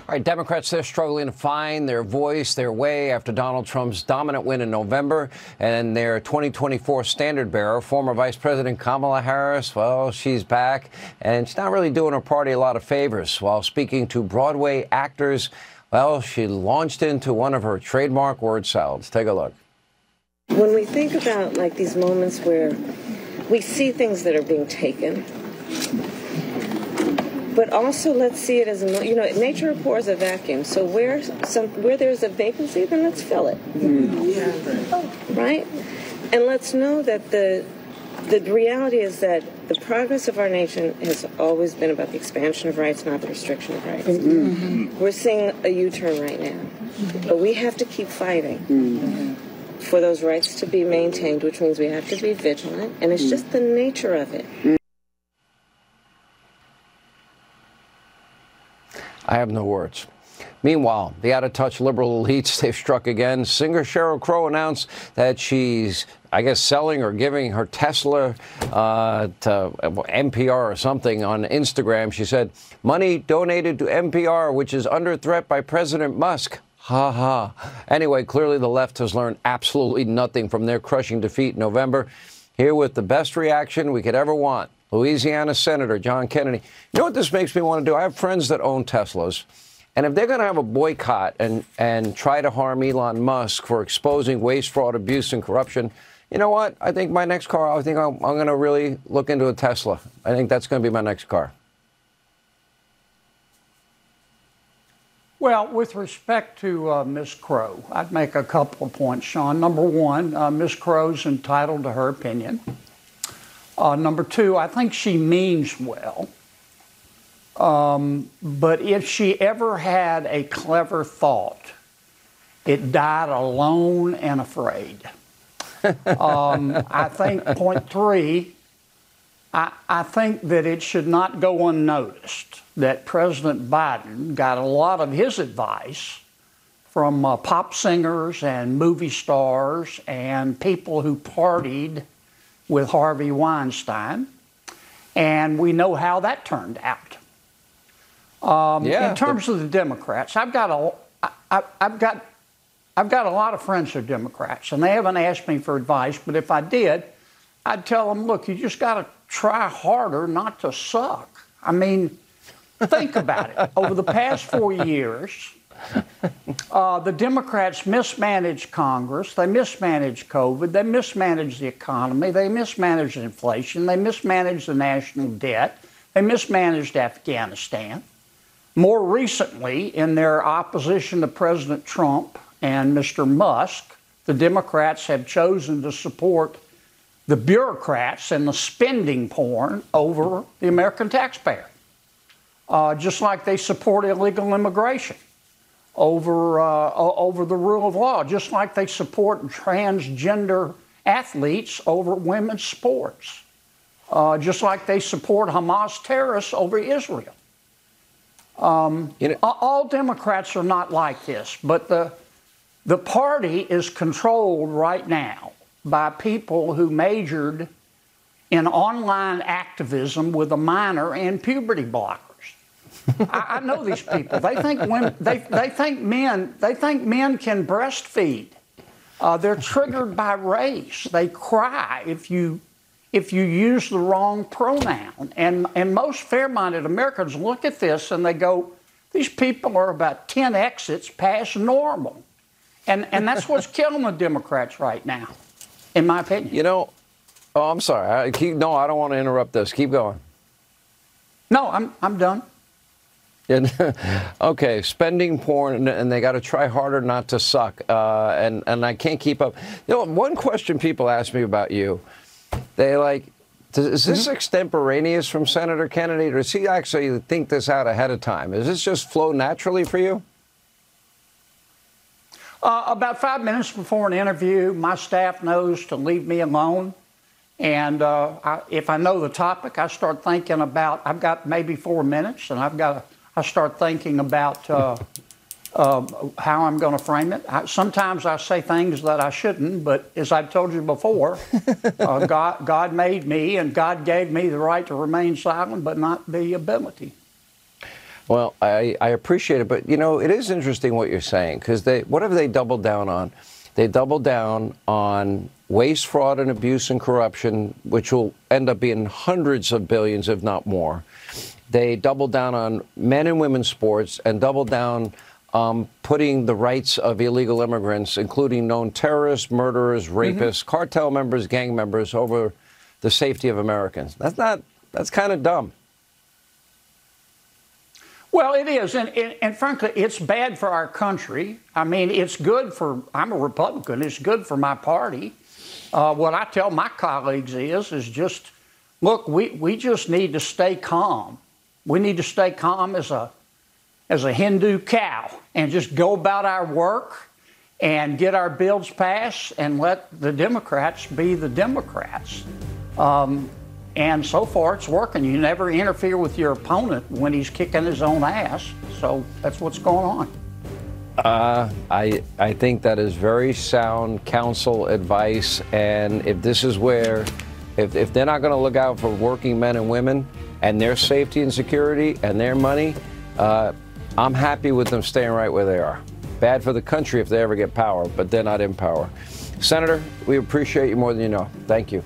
All right, Democrats, they're struggling to find their voice, their way after Donald Trump's dominant win in November. And their 2024 standard bearer, former Vice President Kamala Harris, well, she's back. And she's not really doing her party a lot of favors. While speaking to Broadway actors, well, she launched into one of her trademark word salads. Take a look. When we think about, like, these moments where we see things that are being taken, but also let's see it as, nature abhors a vacuum. So where there's a vacancy, then let's fill it. Right? And let's know that the reality is that the progress of our nation has always been about the expansion of rights, not the restriction of rights. Mm-hmm. We're seeing a U-turn right now. Mm-hmm. But we have to keep fighting for those rights to be maintained, which means we have to be vigilant. And it's just the nature of it. I have no words. Meanwhile, the out-of-touch liberal elites, they've struck again. Singer Sheryl Crow announced that she's, I guess, selling or giving her Tesla to NPR or something on Instagram. She said, money donated to NPR, which is under threat by President Musk. Ha ha. Anyway, clearly the left has learned absolutely nothing from their crushing defeat in November. Here with the best reaction we could ever want. Louisiana Senator John Kennedy. You know what this makes me want to do? I have friends that own Teslas. And if they're going to have a boycott and try to harm Elon Musk for exposing waste, fraud, abuse, and corruption, you know what? I think my next car, I'm going to really look into a Tesla. I think that's going to be my next car. Well, with respect to Ms. Crow, I'd make a couple of points, Sean. Number one, Ms. Crow's entitled to her opinion. Number two, I think she means well. But if she ever had a clever thought, it died alone and afraid. I think, point three, I think that it should not go unnoticed that President Biden got a lot of his advice from pop singers and movie stars and people who partied with Harvey Weinstein, and we know how that turned out. In terms of the Democrats, I've got a lot of friends who are Democrats, and they haven't asked me for advice. But if I did, I'd tell them, look, you just got to try harder not to suck. I mean, think about it. Over the past 4 years, the Democrats mismanaged Congress, they mismanaged COVID, they mismanaged the economy, they mismanaged inflation, they mismanaged the national debt, they mismanaged Afghanistan. More recently, in their opposition to President Trump and Mr. Musk, the Democrats have chosen to support the bureaucrats and the spending porn over the American taxpayer, just like they support illegal immigration over the rule of law, just like they support transgender athletes over women's sports, just like they support Hamas terrorists over Israel. All Democrats are not like this, but the party is controlled right now by people who majored in online activism with a minor in puberty blockers. I know these people. They think women, they think men can breastfeed. They're triggered by race. They cry if you use the wrong pronoun. And most fair-minded Americans look at this and they go, these people are about 10 exits past normal. And that's what's killing the Democrats right now, in my opinion. You know, I'm sorry. I don't want to interrupt this. Keep going. No, I'm done. Okay, spending porn, and they got to try harder not to suck. And I can't keep up. You know, one question people ask me about you, they like, is this extemporaneous from Senator Kennedy, or does he actually think this out ahead of time? Does this just flow naturally for you? About 5 minutes before an interview, my staff knows to leave me alone. And if I know the topic, I start thinking about, I've got maybe 4 minutes, and I start thinking about how I'm going to frame it. Sometimes I say things that I shouldn't, but as I've told you before, God made me, and God gave me the right to remain silent, but not the ability. Well, I appreciate it, but, you know, it is interesting what you're saying, because what have they doubled down on? They doubled down on waste, fraud, and abuse and corruption, which will end up being hundreds of billions, if not more. They doubled down on men and women's sports and doubled down putting the rights of illegal immigrants, including known terrorists, murderers, rapists, cartel members, gang members, over the safety of Americans. That's kind of dumb. Well, it is, and frankly, it's bad for our country. I mean, it's good for, I'm a Republican, it's good for my party. What I tell my colleagues is just, look, we just need to stay calm. We need to stay calm as a Hindu cow and just go about our work and get our bills passed and let the Democrats be the Democrats. And so far, it's working. You never interfere with your opponent when he's kicking his own ass. So that's what's going on. I think that is very sound counsel advice. And if this is where, if they're not going to look out for working men and women and their safety and security and their money, I'm happy with them staying right where they are. Bad for the country if they ever get power, but they're not in power. Senator, we appreciate you more than you know. Thank you.